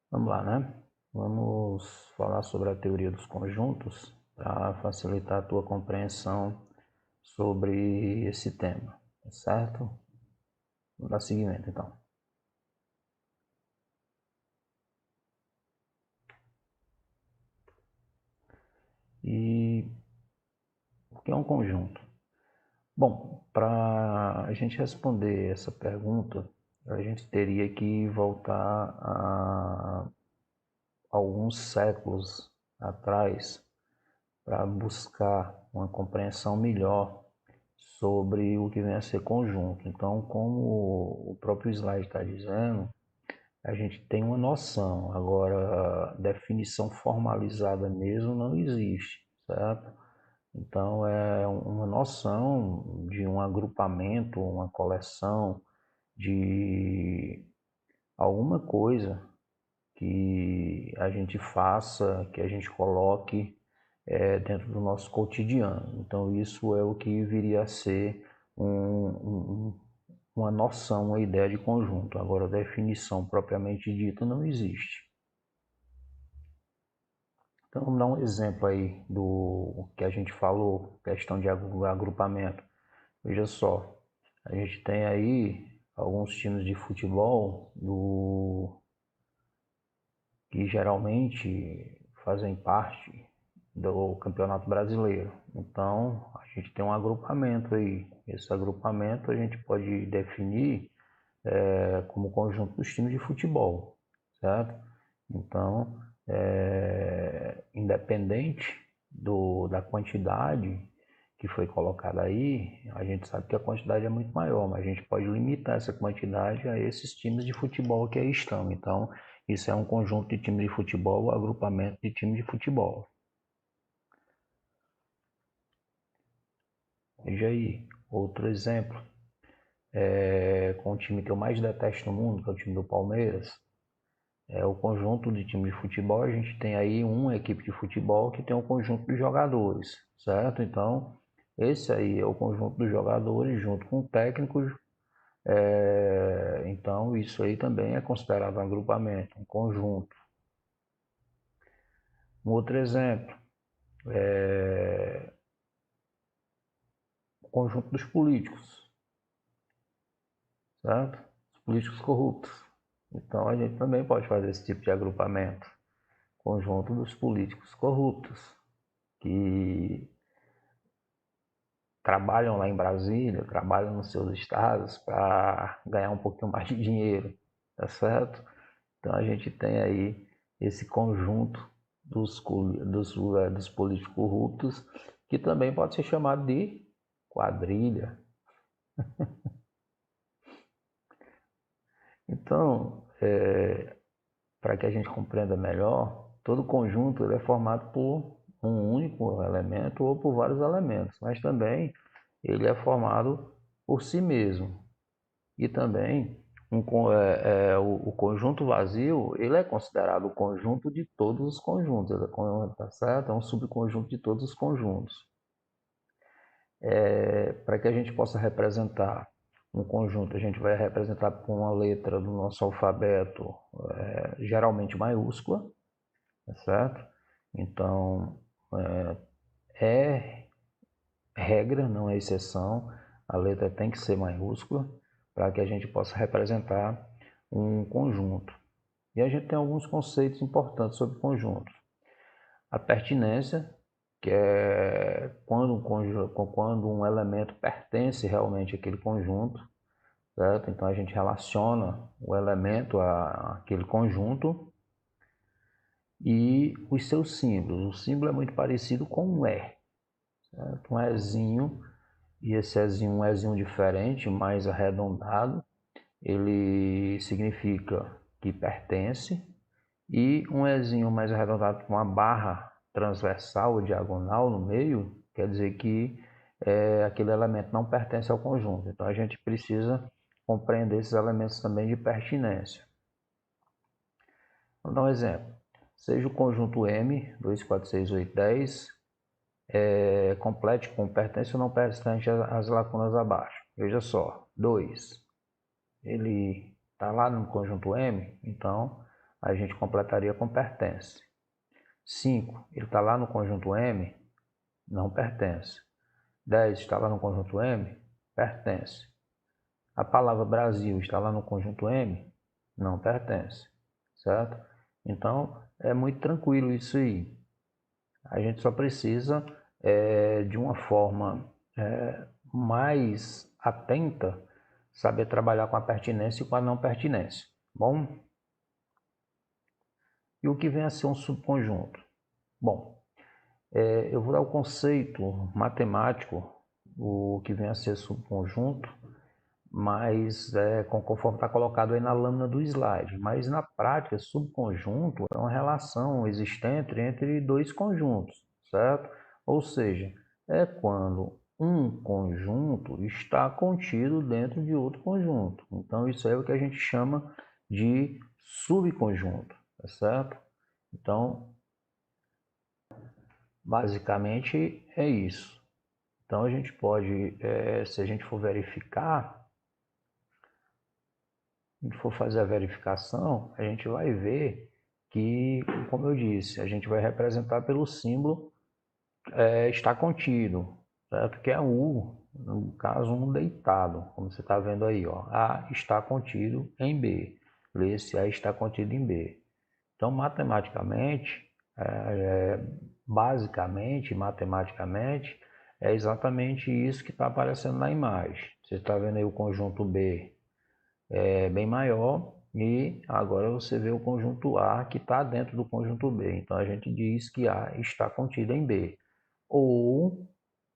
Vamos lá, né? Vamos falar sobre a teoria dos conjuntos para facilitar a tua compreensão sobre esse tema, tá certo? Vamos dar seguimento, então. E o que é um conjunto? Bom, para a gente responder essa pergunta, a gente teria que voltar a alguns séculos atrás para buscar uma compreensão melhor sobre o que vem a ser conjunto. Então, como o próprio slide está dizendo, a gente tem uma noção, agora definição formalizada mesmo não existe, certo? Então, é uma noção de um agrupamento, uma coleção de alguma coisa que a gente faça, que a gente coloque dentro do nosso cotidiano. Então, isso é o que viria a ser uma noção, uma ideia de conjunto. Agora, a definição propriamente dita não existe. Então, vamos dar um exemplo aí do que a gente falou, questão de agrupamento. Veja só, a gente tem aí alguns times de futebol que geralmente fazem parte do Campeonato Brasileiro. Então, a gente tem um agrupamento aí. Esse agrupamento a gente pode definir como conjunto dos times de futebol, certo? Então, independente da quantidade que foi colocada aí, a gente sabe que a quantidade é muito maior, mas a gente pode limitar essa quantidade a esses times de futebol que aí estão. Então, isso é um conjunto de times de futebol, agrupamento de times de futebol. Veja aí, outro exemplo, com o time que eu mais detesto no mundo, que é o time do Palmeiras, é o conjunto de time de futebol. A gente tem aí uma equipe de futebol que tem um conjunto de jogadores, certo? Então, esse aí é o conjunto dos jogadores junto com o técnico. Então, isso aí também é considerado um agrupamento, um conjunto. Um outro exemplo, o conjunto dos políticos, certo? Os políticos corruptos. Então, a gente também pode fazer esse tipo de agrupamento, conjunto dos políticos corruptos, que trabalham lá em Brasília, trabalham nos seus estados para ganhar um pouquinho mais de dinheiro, tá certo? Então a gente tem aí esse conjunto dos políticos corruptos, que também pode ser chamado de quadrilha. Então, para que a gente compreenda melhor, todo conjunto ele é formado por um único elemento ou por vários elementos, mas também ele é formado por si mesmo. E também o conjunto vazio ele é considerado o conjunto de todos os conjuntos, ele tá certo? É um subconjunto de todos os conjuntos. Para que a gente possa representar um conjunto, a gente vai representar com uma letra do nosso alfabeto, geralmente maiúscula, tá certo? Então, é regra, não é exceção, a letra tem que ser maiúscula para que a gente possa representar um conjunto. E a gente tem alguns conceitos importantes sobre conjuntos. A pertinência, que é quando um elemento pertence realmente àquele conjunto, certo? Então a gente relaciona o elemento àquele conjunto. E os seus símbolos. O símbolo é muito parecido com um E, certo? Um Ezinho, e esse Ezinho, um Ezinho diferente, mais arredondado, ele significa que pertence, e um Ezinho mais arredondado com uma barra transversal ou diagonal no meio, quer dizer que aquele elemento não pertence ao conjunto. Então a gente precisa compreender esses elementos também de pertinência. Vamos dar um exemplo. Seja o conjunto M, 2, 4, 6, 8, 10, complete com pertence ou não pertence às lacunas abaixo. Veja só, 2, ele está lá no conjunto M, então a gente completaria com pertence. 5, ele está lá no conjunto M? Não pertence. 10 está lá no conjunto M? Pertence. A palavra Brasil está lá no conjunto M? Não pertence, certo? Então, é muito tranquilo isso aí. A gente só precisa, de uma forma mais atenta, saber trabalhar com a pertinência e com a não pertinência. Bom? E o que vem a ser um subconjunto? Bom, eu vou dar o conceito matemático, o que vem a ser subconjunto, mas conforme está colocado aí na lâmina do slide. Mas na prática, subconjunto é uma relação existente entre dois conjuntos, certo? Ou seja, é quando um conjunto está contido dentro de outro conjunto. Então isso é o que a gente chama de subconjunto, tá certo? Então, basicamente é isso. Então a gente pode, se a gente for verificar, a gente for fazer a verificação, a gente vai ver que, como eu disse, a gente vai representar pelo símbolo está contido, certo? Que é U, no caso um deitado, como você está vendo aí, ó. A está contido em B, lê-se A está contido em B. Então, matematicamente, basicamente, matematicamente, é exatamente isso que está aparecendo na imagem. Você está vendo aí o conjunto B bem maior e agora você vê o conjunto A que está dentro do conjunto B. Então a gente diz que A está contido em B ou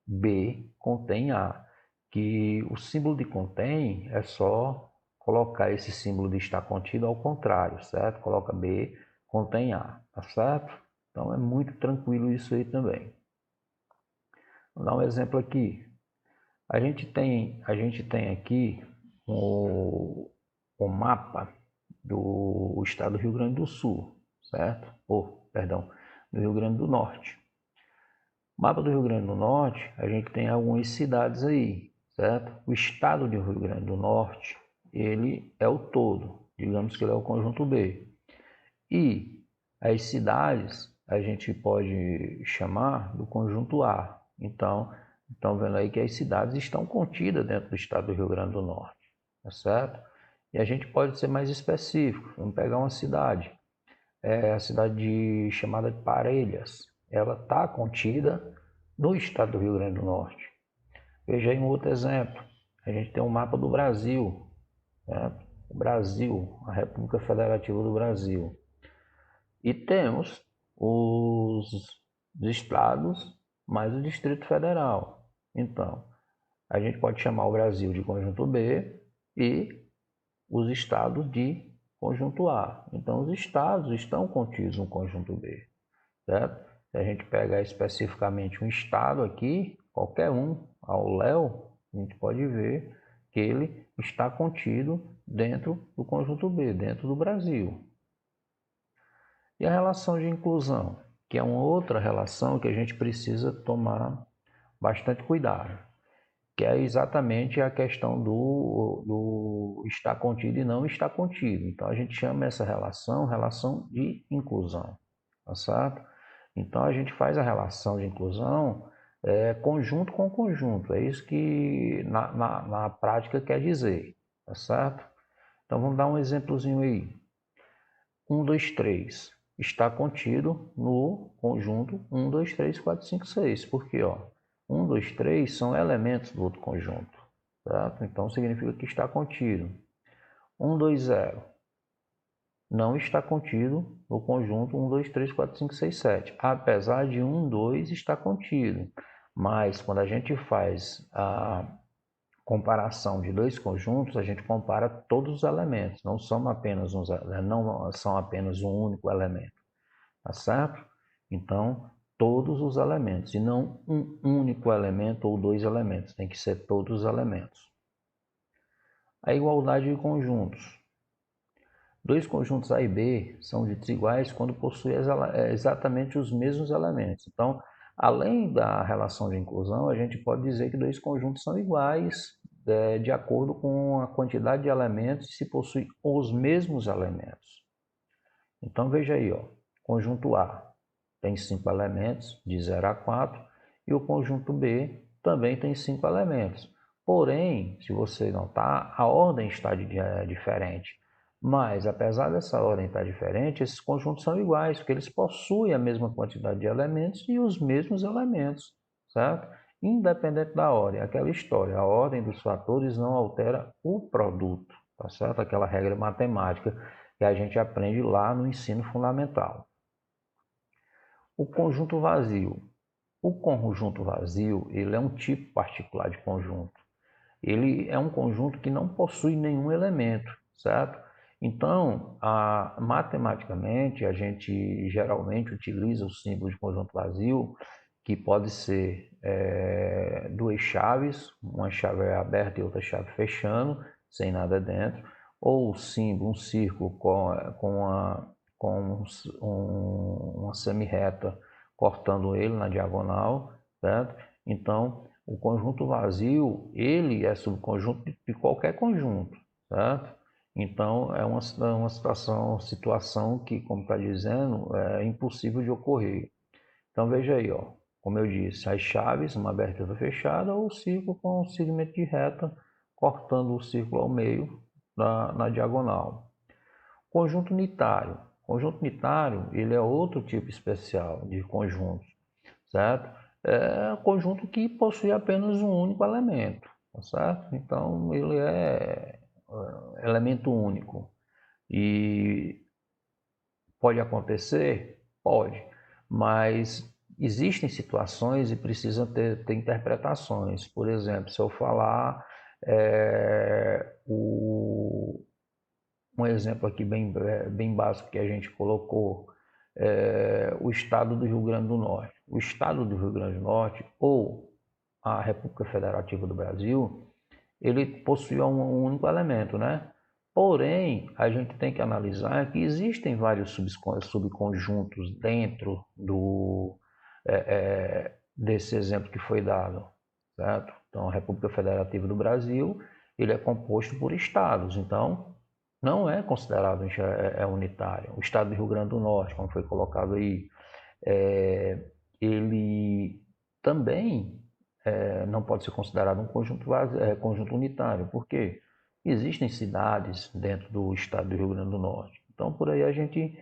B contém A, que o símbolo de contém é só colocar esse símbolo de estar contido ao contrário, certo? Coloca B contém A, tá certo? Então é muito tranquilo isso aí também. Vou dar um exemplo aqui. A gente tem aqui o mapa do estado do Rio Grande do Sul, certo? Perdão, do Rio Grande do Norte. O mapa do Rio Grande do Norte, a gente tem algumas cidades aí, certo? O estado do Rio Grande do Norte, ele é o todo, digamos que ele é o conjunto B. E as cidades a gente pode chamar do conjunto A. Então, estão vendo aí que as cidades estão contidas dentro do estado do Rio Grande do Norte, tá certo? E a gente pode ser mais específico. Vamos pegar uma cidade, a cidade chamada de Parelhas. Ela está contida no estado do Rio Grande do Norte. Veja aí um outro exemplo. A gente tem um mapa do Brasil, certo? O Brasil, a República Federativa do Brasil. E temos os estados mais o Distrito Federal. Então, a gente pode chamar o Brasil de conjunto B e os estados de conjunto A. Então, os estados estão contidos no conjunto B, certo? Se a gente pegar especificamente um estado aqui, qualquer um, ao léu, a gente pode ver que ele está contido dentro do conjunto B, dentro do Brasil. E a relação de inclusão, que é uma outra relação que a gente precisa tomar bastante cuidado, que é exatamente a questão do estar contido e não estar contido. Então a gente chama essa relação de inclusão, tá certo? Então a gente faz a relação de inclusão conjunto com conjunto, é isso que na prática quer dizer, tá certo? Então vamos dar um exemplozinho aí. 1, 2, 3 está contido no conjunto 1, 2, 3, 4, 5, 6. Por quê? 1, 2, 3 são elementos do outro conjunto, certo? Então significa que está contido. 1, 2, 0 não está contido no conjunto 1, 2, 3, 4, 5, 6, 7. Apesar de 1, 2 estar contido. Mas quando a gente faz a comparação de dois conjuntos, a gente compara todos os elementos, não são apenas um único elemento, tá certo? Então, todos os elementos, e não um único elemento ou dois elementos, tem que ser todos os elementos. A igualdade de conjuntos. Dois conjuntos A e B são ditos iguais quando possuem exatamente os mesmos elementos. Então, além da relação de inclusão, a gente pode dizer que dois conjuntos são iguais de acordo com a quantidade de elementos e se possuem os mesmos elementos. Então veja aí, ó, conjunto A tem 5 elementos, de 0 a 4, e o conjunto B também tem 5 elementos. Porém, se você notar, a ordem está diferente. Mas, apesar dessa ordem estar diferente, esses conjuntos são iguais, porque eles possuem a mesma quantidade de elementos e os mesmos elementos, certo? Independente da ordem, aquela história, a ordem dos fatores não altera o produto, tá certo? Aquela regra matemática que a gente aprende lá no ensino fundamental. O conjunto vazio. O conjunto vazio, ele é um tipo particular de conjunto. Ele é um conjunto que não possui nenhum elemento, certo? Então, matematicamente, a gente geralmente utiliza o símbolo de conjunto vazio, que pode ser duas chaves, uma chave aberta e outra chave fechando, sem nada dentro, ou o símbolo, um círculo com uma semi-reta cortando ele na diagonal, certo? Então, o conjunto vazio, ele é subconjunto de qualquer conjunto, certo? Então, é uma situação que, como está dizendo, é impossível de ocorrer. Então, veja aí, ó, como eu disse, as chaves, uma aberta e outra fechada, ou o círculo com um segmento de reta, cortando o círculo ao meio na diagonal. Conjunto unitário. Conjunto unitário, ele é outro tipo especial de conjunto, certo? É um conjunto que possui apenas um único elemento, tá certo? Então, ele é elemento único. E pode acontecer? Pode, mas existem situações e precisa ter interpretações. Por exemplo, se eu falar um exemplo aqui bem básico que a gente colocou, o estado do Rio Grande do Norte. O estado do Rio Grande do Norte, ou a República Federativa do Brasil, ele possui um único elemento, né? Porém, a gente tem que analisar que existem vários subconjuntos dentro desse exemplo que foi dado, certo? Então, a República Federativa do Brasil, ele é composto por estados, então não é considerado unitário. O estado do Rio Grande do Norte, como foi colocado aí, ele também não pode ser considerado um conjunto unitário, porque existem cidades dentro do estado do Rio Grande do Norte. Então, por aí a gente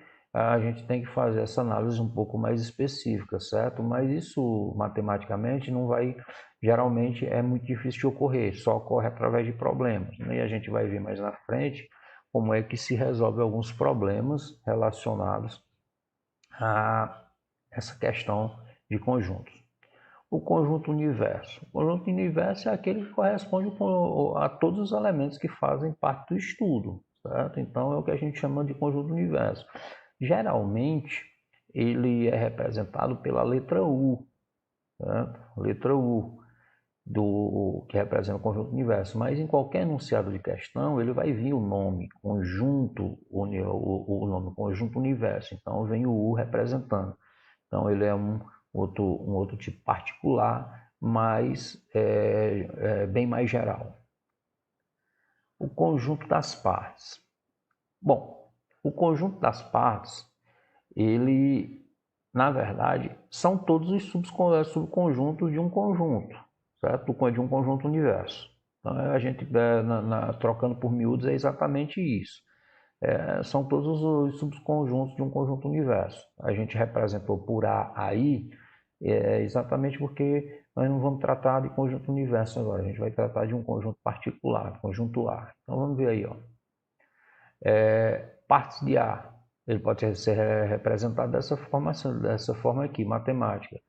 tem que fazer essa análise um pouco mais específica, certo? Mas isso, matematicamente, não vai, geralmente é muito difícil de ocorrer, só ocorre através de problemas, né? E a gente vai ver mais na frente como é que se resolve alguns problemas relacionados a essa questão de conjuntos. O conjunto universo. O conjunto universo é aquele que corresponde a todos os elementos que fazem parte do estudo, certo? Então é o que a gente chama de conjunto universo. Geralmente ele é representado pela letra U, certo? Letra U que representa o conjunto universo, mas em qualquer enunciado de questão ele vai vir o nome conjunto, o nome conjunto universo. Então vem o U representando. Então ele é um outro tipo particular, mas bem mais geral. O conjunto das partes. Bom, o conjunto das partes, ele, na verdade, são todos os subconjuntos de um conjunto, certo? De um conjunto universo. Então a gente, trocando por miúdos, é exatamente isso. São todos os subconjuntos de um conjunto universo. A gente representou por A aí, exatamente porque nós não vamos tratar de conjunto universo agora, a gente vai tratar de um conjunto particular, conjunto A. Então vamos ver aí, ó. Partes de A, ele pode ser representado dessa forma aqui, matemática.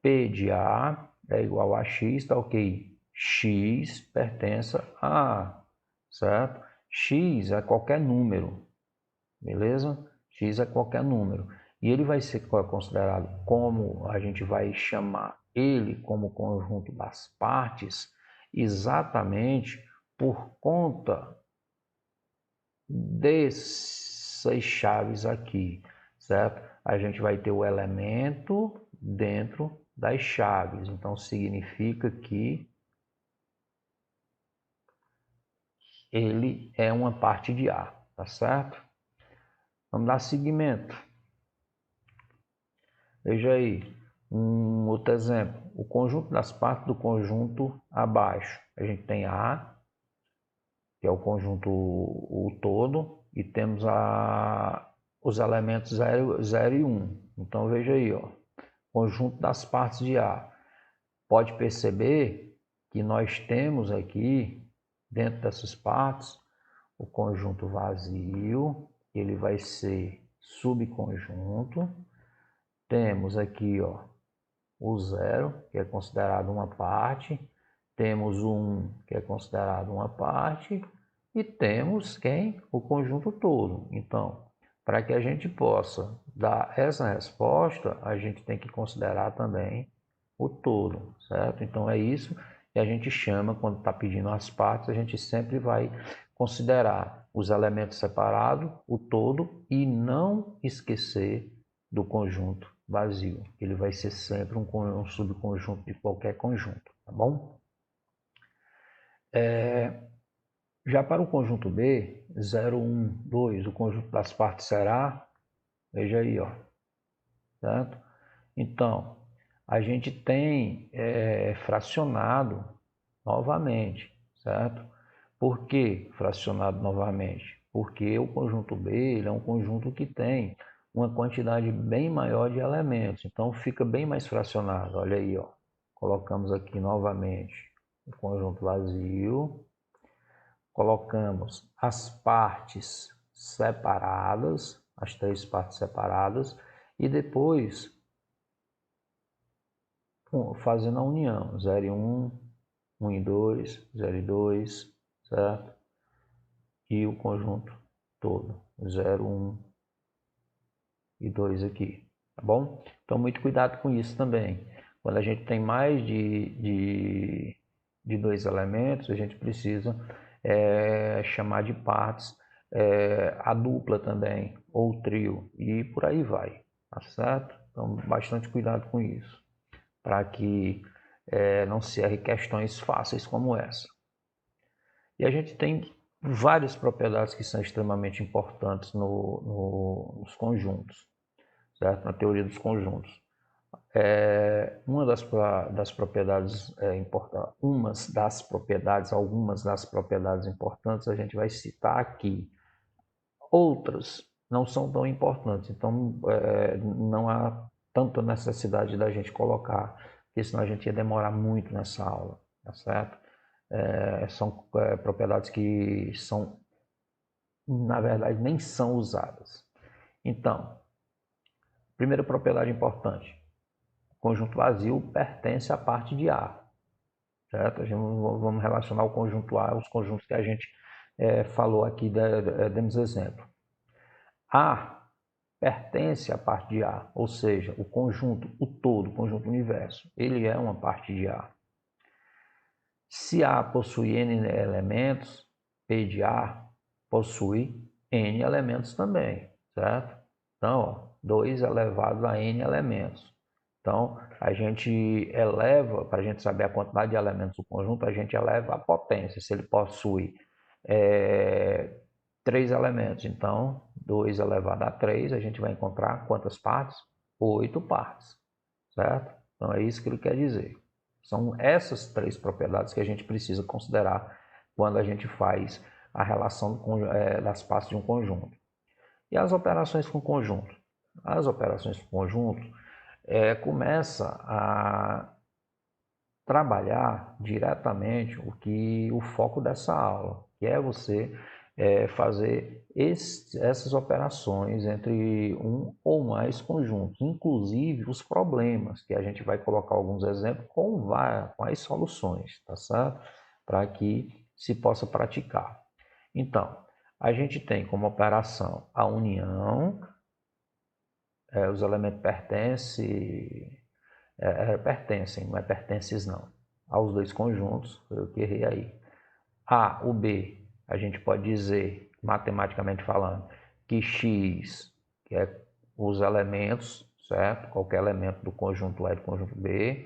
P de A é igual a X, tá ok? X pertence a A, certo? X é qualquer número, beleza? X é qualquer número. E ele vai ser considerado como, a gente vai chamar ele como conjunto das partes, exatamente por conta dessas chaves aqui, certo? A gente vai ter o elemento dentro das chaves. Então, significa que ele é uma parte de A, tá certo? Vamos dar seguimento. Veja aí, um outro exemplo. O conjunto das partes do conjunto abaixo. A gente tem A, que é o conjunto o todo, e temos os elementos 0, 0 e 1. Então veja aí, ó, conjunto das partes de A. Pode perceber que nós temos aqui, dentro dessas partes, o conjunto vazio, ele vai ser subconjunto. Temos aqui, ó, o 0, que é considerado uma parte. Temos o 1, que é considerado uma parte. E temos quem? O conjunto todo. Então, para que a gente possa dar essa resposta, a gente tem que considerar também o todo, certo? Então é isso que a gente chama, quando está pedindo as partes, a gente sempre vai considerar os elementos separados, o todo, e não esquecer do conjunto vazio. Ele vai ser sempre um subconjunto de qualquer conjunto, tá bom? Já para o conjunto B, 0, 1, 2, o conjunto das partes será, veja aí, ó, certo? Então, a gente tem fracionado novamente, certo? Por que fracionado novamente? Porque o conjunto B ele é um conjunto que tem uma quantidade bem maior de elementos, então fica bem mais fracionado. Olha aí, ó. Colocamos aqui novamente o conjunto vazio, colocamos as partes separadas, as três partes separadas, e depois fazendo a união, 0 e 1, 1 e 2, 0 e 2, certo? E o conjunto todo, 0, 1 e 2 aqui, tá bom? Então, muito cuidado com isso também. Quando a gente tem mais de dois elementos, a gente precisa chamar de partes a dupla também, ou o trio, e por aí vai, tá certo? Então, bastante cuidado com isso, para que não se erre questões fáceis como essa. E a gente tem várias propriedades que são extremamente importantes nos conjuntos, certo? Na teoria dos conjuntos. Uma das propriedades importantes, algumas das propriedades importantes a gente vai citar aqui. Outras não são tão importantes, então não há tanta necessidade da gente colocar, porque senão a gente ia demorar muito nessa aula, tá certo? São propriedades que são, na verdade, nem são usadas. Então, primeira propriedade importante, o conjunto vazio pertence à parte de A, certo? Vamos relacionar o conjunto A aos conjuntos que a gente falou aqui, demos exemplo. A pertence à parte de A, ou seja, o conjunto, o todo, o conjunto universo, ele é uma parte de A. Se A possui N elementos, P de A possui N elementos também, certo? Então, ó, 2 elevado a N elementos. Então, a gente eleva, para a gente saber a quantidade de elementos do conjunto, a gente eleva a potência. Se ele possui 3 elementos, então 2 elevado a 3, a gente vai encontrar quantas partes? 8 partes, certo? Então, é isso que ele quer dizer. São essas três propriedades que a gente precisa considerar quando a gente faz a relação das partes de um conjunto. E as operações com conjunto? As operações com conjunto começa a trabalhar diretamente o foco dessa aula, que é você fazer essas operações entre um ou mais conjuntos, inclusive os problemas, que a gente vai colocar alguns exemplos com as soluções, tá certo? Para que se possa praticar. Então, a gente tem como operação a união, os elementos pertencem, não é pertences não, aos dois conjuntos, eu que errei aí. A, o B, a gente pode dizer, matematicamente falando, que X, que é os elementos, certo? Qualquer elemento do conjunto A e do conjunto B,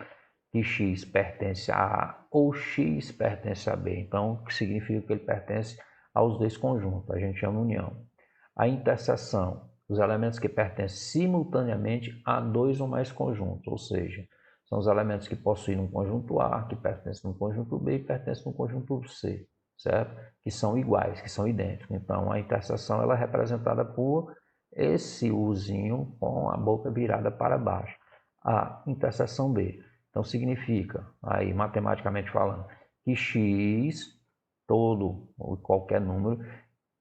que X pertence a A ou X pertence a B. Então, o que significa que ele pertence aos dois conjuntos, a gente chama união. A interseção, os elementos que pertencem simultaneamente a dois ou mais conjuntos, ou seja, são os elementos que possuem um conjunto A, que pertencem no conjunto B e pertencem no conjunto C, certo? Que são iguais, que são idênticos. Então, a interseção ela é representada por esse Uzinho com a boca virada para baixo. A interseção B. Então, significa, aí matematicamente falando, que x, todo ou qualquer número,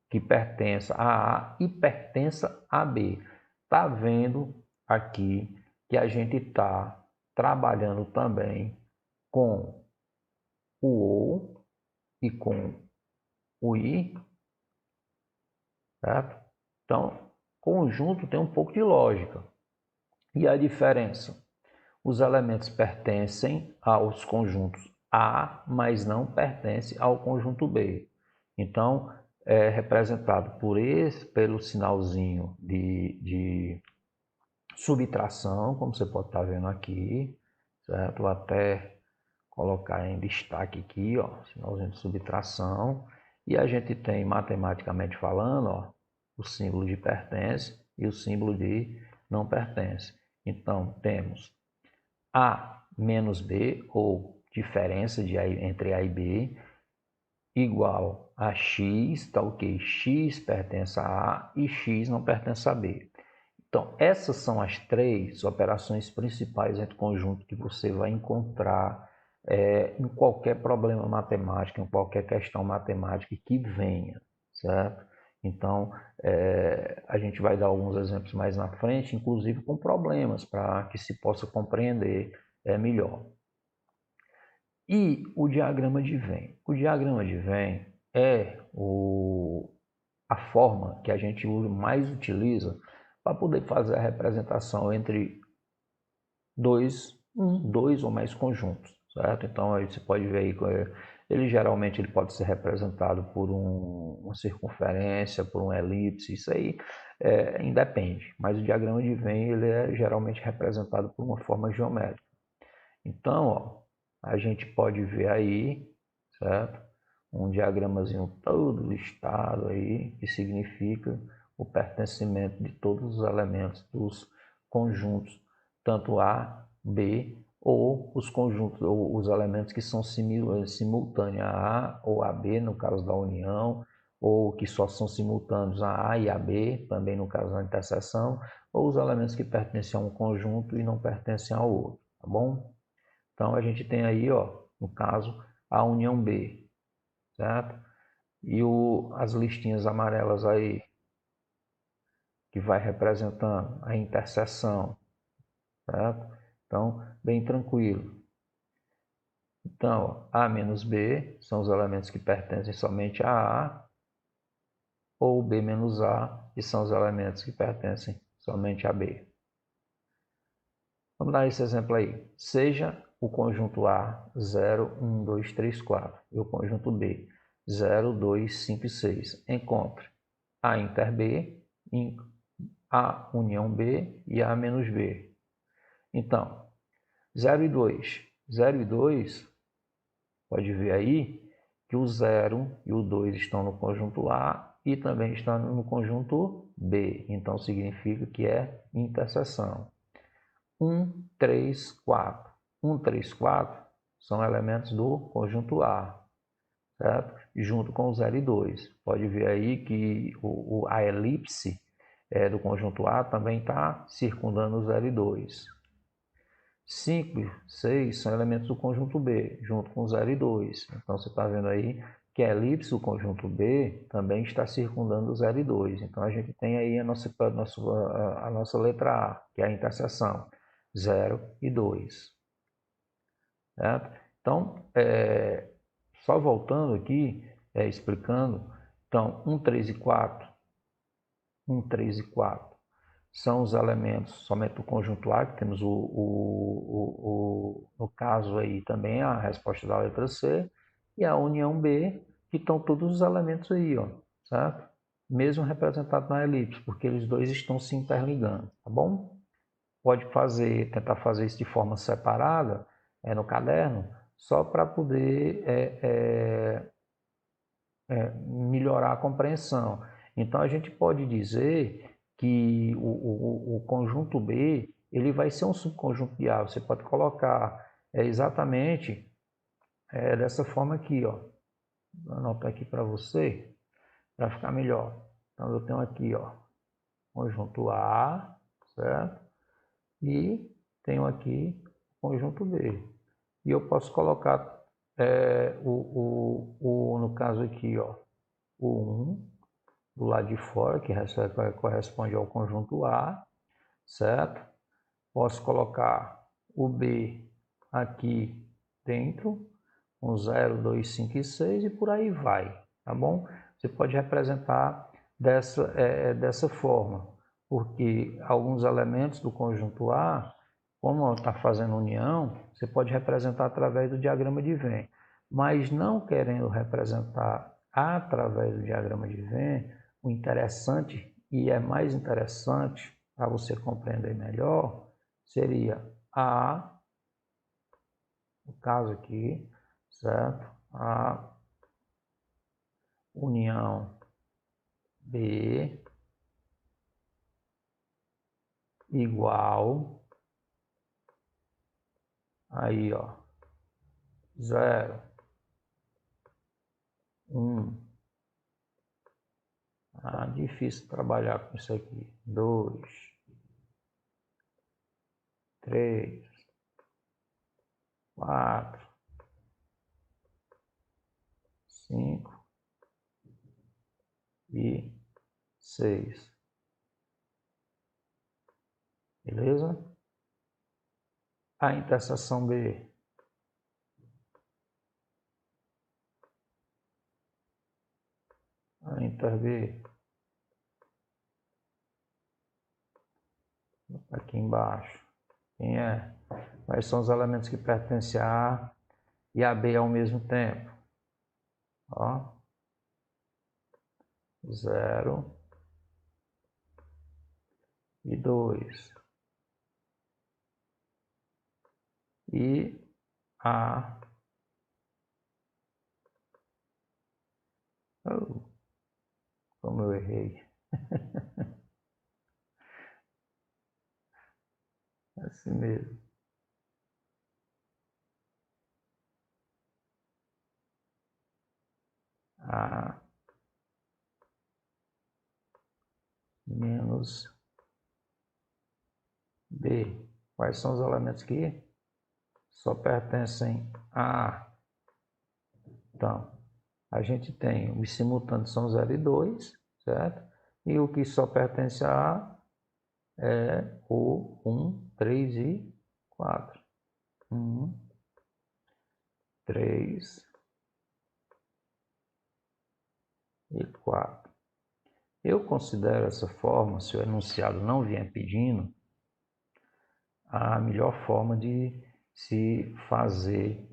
que pertença a A e pertença a B. Está vendo aqui que a gente está trabalhando também com o OU e com o I, certo? Então, conjunto tem um pouco de lógica. E a diferença? Os elementos pertencem aos conjuntos A, mas não pertencem ao conjunto B. Então, é representado pelo sinalzinho de subtração, como você pode estar vendo aqui, certo? Vou até colocar em destaque aqui, ó, sinalzinho de subtração. E a gente tem, matematicamente falando, ó, o símbolo de pertence e o símbolo de não pertence. Então, temos A menos B, ou diferença entre A e B, igual a x, tá ok? X pertence a A e x não pertence a B. Então, essas são as três operações principais entre conjunto que você vai encontrar em qualquer problema matemático, em qualquer questão matemática que venha, certo? Então, a gente vai dar alguns exemplos mais na frente, inclusive com problemas, para que se possa compreender melhor. E o diagrama de Venn? O diagrama de Venn é a forma que a gente mais utiliza para poder fazer a representação entre dois ou mais conjuntos, certo? Então aí você pode ver aí, ele geralmente ele pode ser representado por uma circunferência, por uma elipse, isso aí independe, mas o diagrama de Venn ele é geralmente representado por uma forma geométrica. Então, ó, a gente pode ver aí, certo? Um diagramazinho todo listado aí, que significa o pertencimento de todos os elementos dos conjuntos, tanto A, B, ou os conjuntos, ou os elementos que são simultâneos a A ou a B, no caso da união, ou que só são simultâneos a A e a B, também no caso da interseção, ou os elementos que pertencem a um conjunto e não pertencem ao outro, tá bom? Então, a gente tem aí, ó, no caso, a união B, certo? E as listinhas amarelas aí, que vai representando a interseção, certo? Então, bem tranquilo. Então, A menos B são os elementos que pertencem somente a A, ou B menos A, que são os elementos que pertencem somente a B. Vamos dar esse exemplo aí. Seja o conjunto A 0, 1, 2, 3, 4 e o conjunto B 0, 2, 5 e 6. Encontre A inter B, A união B e A menos B. Então, 0 e 2. 0 e 2, pode ver aí que o 0 e o 2 estão no conjunto A e também estão no conjunto B. Então, significa que é interseção. 1, 3, 4. 1, 3, 4 são elementos do conjunto A, certo? Junto com o 0 e 2. Pode ver aí que a elipse do conjunto A também está circundando o 0 e 2. 5 e 6 são elementos do conjunto B, junto com o 0 e 2. Então, você está vendo aí que a elipse do conjunto B também está circundando o 0 e 2. Então, a gente tem aí a nossa letra A, que é a interseção 0 e 2. Certo? Então, só voltando aqui, explicando, então, 1, 3 e 4, 1, 3 e 4 são os elementos somente do conjunto A, que temos no caso aí também a resposta da letra C, e a união B, que estão todos os elementos aí, ó, certo? Mesmo representado na elipse, porque eles dois estão se interligando, tá bom? Pode tentar fazer isso de forma separada no caderno, só para poder melhorar a compreensão. Então, a gente pode dizer que o conjunto B ele vai ser um subconjunto de A. Você pode colocar exatamente dessa forma aqui, ó. Vou anotar aqui para você, para ficar melhor. Então eu tenho aqui, ó, conjunto A, certo? E tenho aqui conjunto B. E eu posso colocar no caso aqui, ó, o 1 do lado de fora, que corresponde ao conjunto A, certo? Posso colocar o B aqui dentro, com 0, 2, 5 e 6 e por aí vai, tá bom? Você pode representar dessa forma, porque alguns elementos do conjunto A, como está fazendo união, você pode representar através do diagrama de Venn, mas não querendo representar através do diagrama de Venn, o interessante, e é mais interessante para você compreender melhor, seria A, no caso aqui, certo? A união B igual, aí ó, 0, 1, difícil trabalhar com isso aqui, 2, 3, 4, 5 e 6, beleza? A interseção B, a inter B, aqui embaixo, quem é? Quais são os elementos que pertencem a A e a B ao mesmo tempo? Ó, 0 e 2. E A. Oh, como eu errei. Assim mesmo. A menos B. Quais são os elementos que só pertencem a A? Então, a gente tem os simultâneos são 0 e 2, certo? E o que só pertence a A é o 1, 3 e 4. 1, 3 e 4. Eu considero essa forma, se o enunciado não vier pedindo, a melhor forma de se fazer